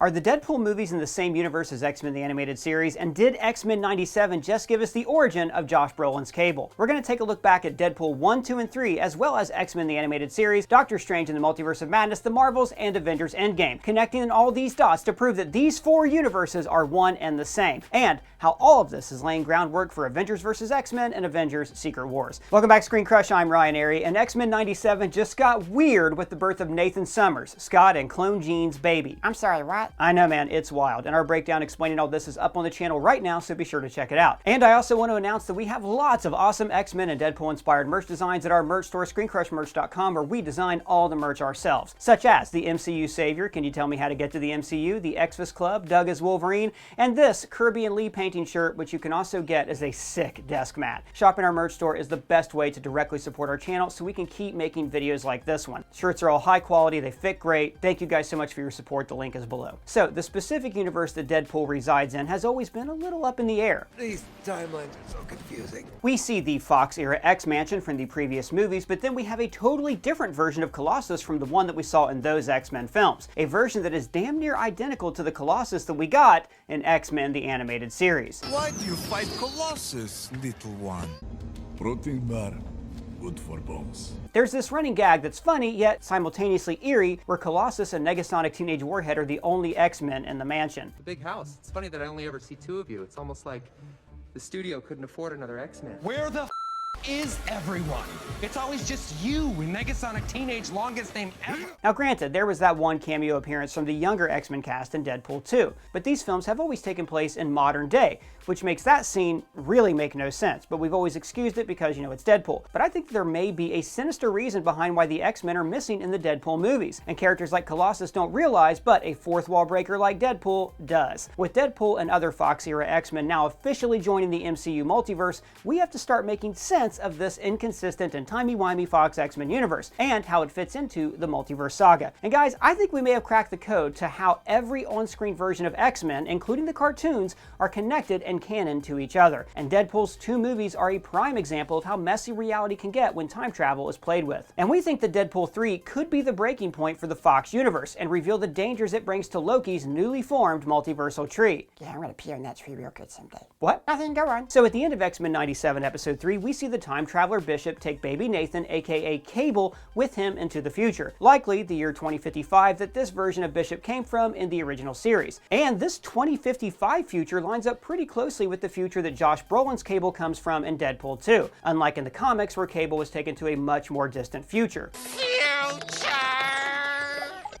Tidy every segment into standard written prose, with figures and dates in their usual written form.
Are the Deadpool movies in the same universe as X-Men the Animated Series, and did X-Men 97 just give us the origin of Josh Brolin's Cable? We're going to take a look back at Deadpool 1, 2, and 3, as well as X-Men the Animated Series, Doctor Strange in the Multiverse of Madness, The Marvels, and Avengers Endgame, connecting all these dots to prove that these four universes are one and the same, and how all of this is laying groundwork for Avengers vs. X-Men and Avengers Secret Wars. Welcome back, ScreenCrush. I'm Ryan Airy, and X-Men 97 just got weird with the birth of Nathan Summers, Scott and Clone Jean's baby. I'm sorry, what? I know, man, it's wild, and our breakdown explaining all this is up on the channel right now, so be sure to check it out. And I also want to announce that we have lots of awesome X-Men and Deadpool-inspired merch designs at our merch store, ScreenCrushMerch.com, where we design all the merch ourselves, such as the MCU Savior, Can You Tell Me How to Get to the MCU, the Xmas Club, Doug as Wolverine, and this Kirby and Lee painting shirt, which you can also get as a sick desk mat. Shopping our merch store is the best way to directly support our channel so we can keep making videos like this one. Shirts are all high quality, they fit great. Thank you guys so much for your support. The link is below. So, the specific universe that Deadpool resides in has always been a little up in the air. These timelines are so confusing. We see the Fox-era X-Mansion from the previous movies, but then we have a totally different version of Colossus from the one that we saw in those X-Men films. A version that is damn near identical to the Colossus that we got in X-Men the Animated Series. Why do you fight Colossus, little one? Protein bar, good for bones. There's this running gag that's funny, yet simultaneously eerie, where Colossus and Negasonic Teenage Warhead are the only X-Men in the mansion. The big house. It's funny that I only ever see two of you. It's almost like the studio couldn't afford another X-Men. Where the is everyone? It's always just you and Negasonic Teenage, longest name ever. Now granted, there was that one cameo appearance from the younger X-Men cast in Deadpool 2, but these films have always taken place in modern day, which makes that scene really make no sense, but we've always excused it because, you know, it's Deadpool. But I think there may be a sinister reason behind why the X-Men are missing in the Deadpool movies, and characters like Colossus don't realize, but a fourth wall breaker like Deadpool does. With Deadpool and other Fox-era X-Men now officially joining the MCU multiverse, we have to start making sense of this inconsistent and timey-wimey Fox X-Men universe, and how it fits into the multiverse saga. And guys, I think we may have cracked the code to how every on-screen version of X-Men, including the cartoons, are connected and canon to each other. And Deadpool's two movies are a prime example of how messy reality can get when time travel is played with. And we think that Deadpool 3 could be the breaking point for the Fox universe, and reveal the dangers it brings to Loki's newly formed multiversal tree. Yeah, I'm gonna pee on that tree real good someday. What? Nothing, go on. So at the end of X-Men 97 episode 3, we see the time traveler Bishop take baby Nathan, aka Cable, with him into the future. Likely the year 2055 that this version of Bishop came from in the original series. And this 2055 future lines up pretty closely with the future that Josh Brolin's Cable comes from in Deadpool 2, unlike in the comics where Cable was taken to a much more distant future.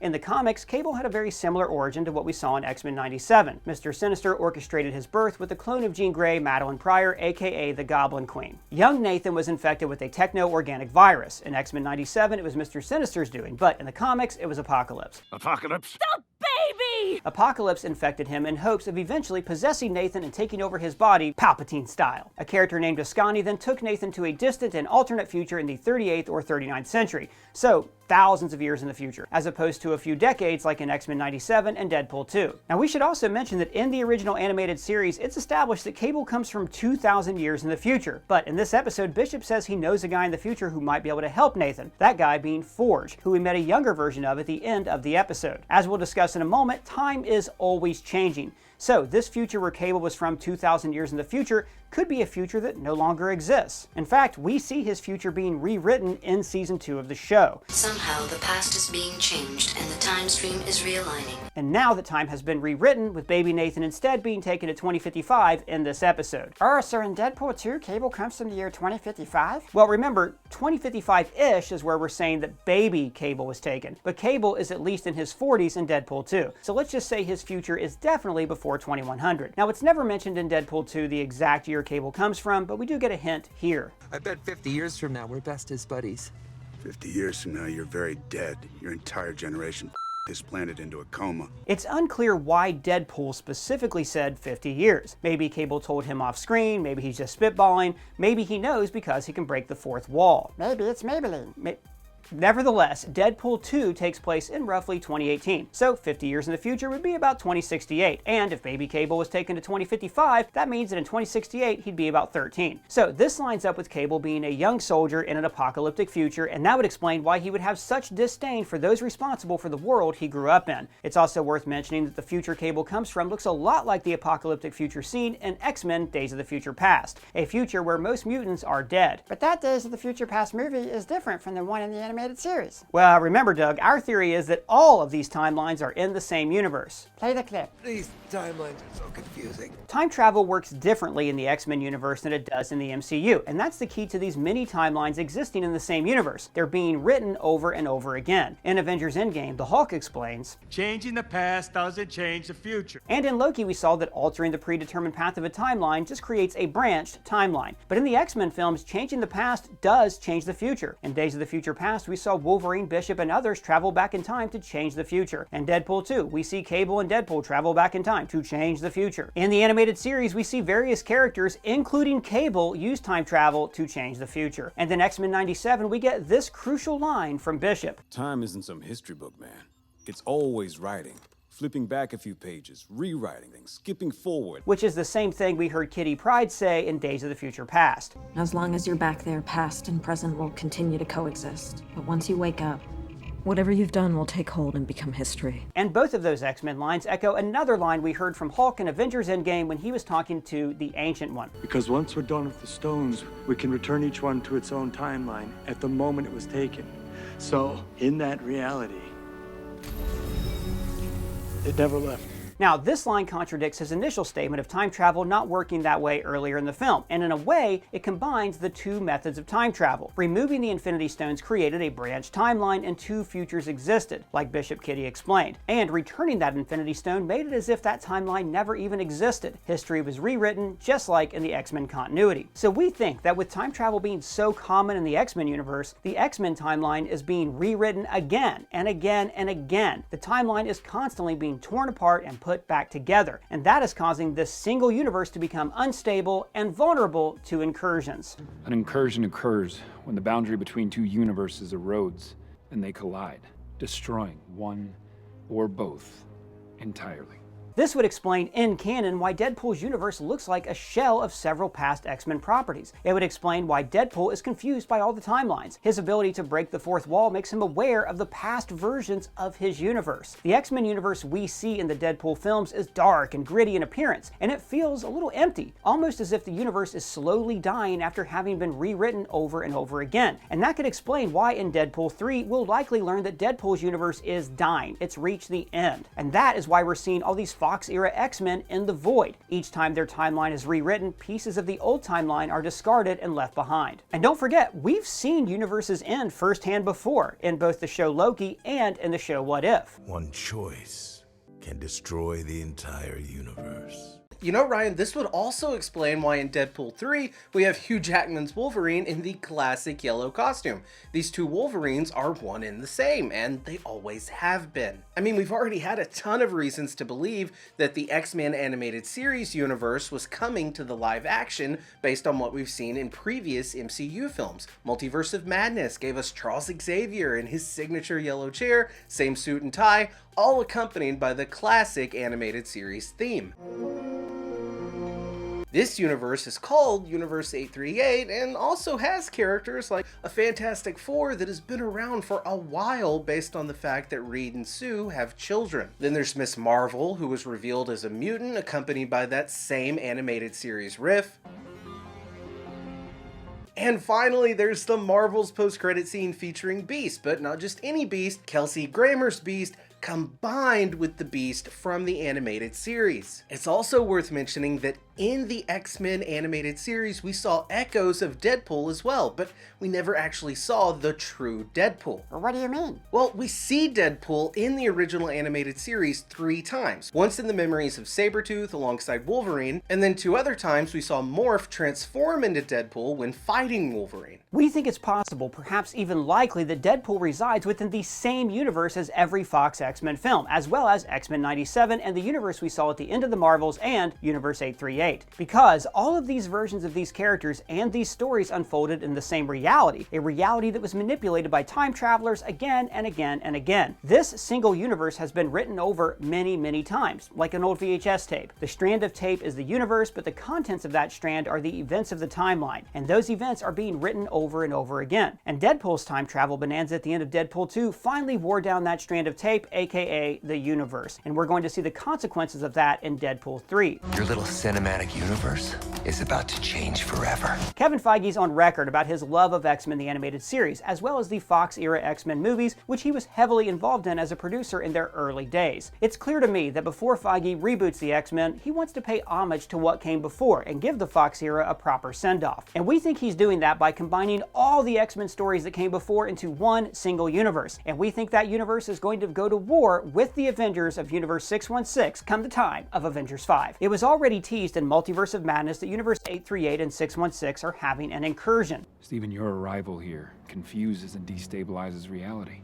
In the comics, Cable had a very similar origin to what we saw in X-Men 97. Mr. Sinister orchestrated his birth with a clone of Jean Grey, Madeline Pryor, aka the Goblin Queen. Young Nathan was infected with a techno-organic virus. In X-Men 97, it was Mr. Sinister's doing, but in the comics, it was Apocalypse. Apocalypse? Baby! Apocalypse infected him in hopes of eventually possessing Nathan and taking over his body, Palpatine style. A character named Ascani then took Nathan to a distant and alternate future in the 38th or 39th century, so thousands of years in the future, as opposed to a few decades like in X-Men 97 and Deadpool 2. Now we should also mention that in the original animated series, it's established that Cable comes from 2,000 years in the future, but in this episode, Bishop says he knows a guy in the future who might be able to help Nathan, that guy being Forge, who we met a younger version of at the end of the episode. As we'll discuss in a moment, time is always changing. So this future where Cable was from 2,000 years in the future could be a future that no longer exists. In fact, we see his future being rewritten in season 2 of the show. Somehow the past is being changed and the time stream is realigning. And now that time has been rewritten, with baby Nathan instead being taken to 2055 in this episode. Oh, so in Deadpool 2, Cable comes from the year 2055? Well, remember, 2055-ish is where we're saying that baby Cable was taken, but Cable is at least in his 40s in Deadpool 2. So let's just say his future is definitely before 2100. Now, it's never mentioned in Deadpool 2 the exact year Cable comes from, but we do get a hint here. I bet 50 years from now we're best as buddies. 50 years from now, you're very dead. Your entire generation this planet into a coma. It's unclear why Deadpool specifically said 50 years. Maybe Cable told him off screen, maybe he's just spitballing, maybe he knows because he can break the fourth wall. Maybe it's Maybelline. Nevertheless, Deadpool 2 takes place in roughly 2018, so 50 years in the future would be about 2068, and if Baby Cable was taken to 2055, that means that in 2068 he'd be about 13. So this lines up with Cable being a young soldier in an apocalyptic future, and that would explain why he would have such disdain for those responsible for the world he grew up in. It's also worth mentioning that the future Cable comes from looks a lot like the apocalyptic future seen in X-Men Days of the Future Past, a future where most mutants are dead. But that Days of the Future Past movie is different from the one in the animated series. Well, remember, Doug, our theory is that all of these timelines are in the same universe. Play the clip. These timelines are so confusing. Time travel works differently in the X-Men universe than it does in the MCU, and that's the key to these many timelines existing in the same universe. They're being written over and over again. In Avengers Endgame, the Hulk explains, "Changing the past doesn't change the future." And in Loki, we saw that altering the predetermined path of a timeline just creates a branched timeline. But in the X-Men films, changing the past does change the future. In Days of the Future Past, we saw Wolverine, Bishop, and others travel back in time to change the future. In Deadpool 2, we see Cable and Deadpool travel back in time to change the future. In the animated series, we see various characters, including Cable, use time travel to change the future. And in X-Men 97, we get this crucial line from Bishop. Time isn't some history book, man. It's always writing. Flipping back a few pages, rewriting things, skipping forward. Which is the same thing we heard Kitty Pryde say in Days of the Future Past. As long as you're back there, past and present will continue to coexist. But once you wake up, whatever you've done will take hold and become history. And both of those X-Men lines echo another line we heard from Hulk in Avengers Endgame when he was talking to the Ancient One. Because once we're done with the stones, we can return each one to its own timeline at the moment it was taken. So, in that reality, it never left. Now, this line contradicts his initial statement of time travel not working that way earlier in the film, and in a way, it combines the two methods of time travel. Removing the Infinity Stones created a branched timeline and two futures existed, like Bishop Kitty explained, and returning that Infinity Stone made it as if that timeline never even existed. History was rewritten, just like in the X-Men continuity. So we think that with time travel being so common in the X-Men universe, the X-Men timeline is being rewritten again and again and again. The timeline is constantly being torn apart and put back together, and that is causing this single universe to become unstable and vulnerable to incursions. An incursion occurs when the boundary between two universes erodes and they collide, destroying one or both entirely. This would explain in canon why Deadpool's universe looks like a shell of several past X-Men properties. It would explain why Deadpool is confused by all the timelines. His ability to break the fourth wall makes him aware of the past versions of his universe. The X-Men universe we see in the Deadpool films is dark and gritty in appearance, and it feels a little empty, almost as if the universe is slowly dying after having been rewritten over and over again. And that could explain why in Deadpool 3 we'll likely learn that Deadpool's universe is dying. It's reached the end. And that is why we're seeing all these Fox-era X-Men in the void. Each time their timeline is rewritten, pieces of the old timeline are discarded and left behind. And don't forget, we've seen universes end firsthand before, in both the show Loki and in the show What If. One choice can destroy the entire universe. You know, Ryan, this would also explain why in Deadpool 3, we have Hugh Jackman's Wolverine in the classic yellow costume. These two Wolverines are one and the same, and they always have been. I mean, we've already had a ton of reasons to believe that the X-Men animated series universe was coming to the live action based on what we've seen in previous MCU films. Multiverse of Madness gave us Charles Xavier in his signature yellow chair, same suit and tie, all accompanied by the classic animated series theme. This universe is called Universe 838 and also has characters like a Fantastic Four that has been around for a while based on the fact that Reed and Sue have children. Then there's Miss Marvel, who was revealed as a mutant accompanied by that same animated series riff. And finally, there's the Marvel's post-credit scene featuring Beast, but not just any Beast, Kelsey Grammer's Beast, combined with the Beast from the animated series. It's also worth mentioning that in the X-Men animated series, we saw echoes of Deadpool as well, but we never actually saw the true Deadpool. What do you mean? Well, we see Deadpool in the original animated series 3 times. Once in the memories of Sabretooth alongside Wolverine, and then 2 other times we saw Morph transform into Deadpool when fighting Wolverine. We think it's possible, perhaps even likely, that Deadpool resides within the same universe as every Fox X-Men film, as well as X-Men 97 and the universe we saw at the end of the Marvels and Universe 838. Because all of these versions of these characters and these stories unfolded in the same reality, a reality that was manipulated by time travelers again and again and again. This single universe has been written over many, many times, like an old VHS tape. The strand of tape is the universe, but the contents of that strand are the events of the timeline, and those events are being written over and over again. And Deadpool's time travel bonanza at the end of Deadpool 2 finally wore down that strand of tape, aka the universe, and we're going to see the consequences of that in Deadpool 3. Your little cinematic universe is about to change forever. Kevin Feige's on record about his love of X-Men the animated series, as well as the Fox-era X-Men movies, which he was heavily involved in as a producer in their early days. It's clear to me that before Feige reboots the X-Men, he wants to pay homage to what came before and give the Fox era a proper send-off. And we think he's doing that by combining all the X-Men stories that came before into one single universe. And we think that universe is going to go to war with the Avengers of Universe 616 come the time of Avengers 5. It was already teased in Multiverse of Madness that Universe 838 and 616 are having an incursion. Stephen, your arrival here confuses and destabilizes reality.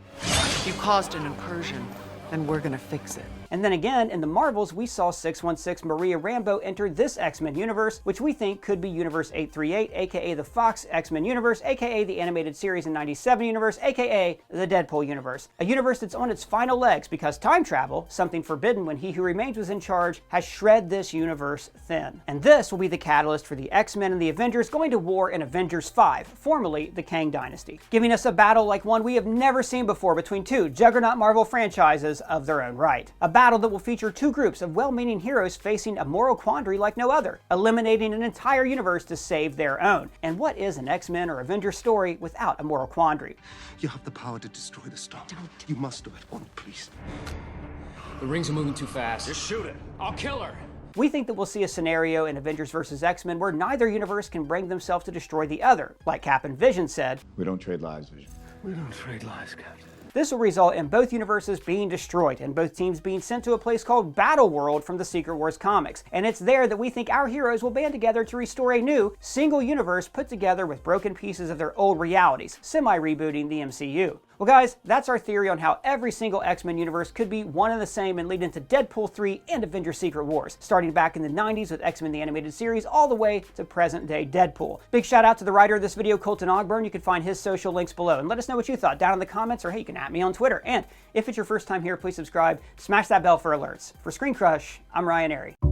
You caused an incursion, and we're gonna fix it. And then again, in the Marvels, we saw 616 Maria Rambeau enter this X-Men universe, which we think could be Universe 838, aka the Fox X-Men universe, aka the animated series in 97 universe, aka the Deadpool universe. A universe that's on its final legs because time travel, something forbidden when He Who Remains was in charge, has shred this universe thin. And this will be the catalyst for the X-Men and the Avengers going to war in Avengers 5, formerly the Kang Dynasty, giving us a battle like one we have never seen before between two juggernaut Marvel franchises of their own right. A battle that will feature two groups of well-meaning heroes facing a moral quandary like no other, eliminating an entire universe to save their own. And what is an X-Men or Avengers story without a moral quandary? You have the power to destroy the storm. You must do it, please. The rings are moving too fast. Just shoot it. I'll kill her. We think that we'll see a scenario in Avengers vs. X-Men where neither universe can bring themselves to destroy the other. Like Cap and Vision said, "We don't trade lives, Vision. We don't trade lives, Captain." This will result in both universes being destroyed and both teams being sent to a place called Battle World from the Secret Wars comics. And it's there that we think our heroes will band together to restore a new, single universe put together with broken pieces of their old realities, semi-rebooting the MCU. Well guys, that's our theory on how every single X-Men universe could be one and the same and lead into Deadpool 3 and Avengers Secret Wars, starting back in the 90s with X-Men the Animated Series all the way to present day Deadpool. Big shout out to the writer of this video, Colton Ogburn. You can find his social links below, and let us know what you thought down in the comments, or hey, you can at me on Twitter. And if it's your first time here, please subscribe, smash that bell for alerts. For ScreenCrush, I'm Ryan Airy.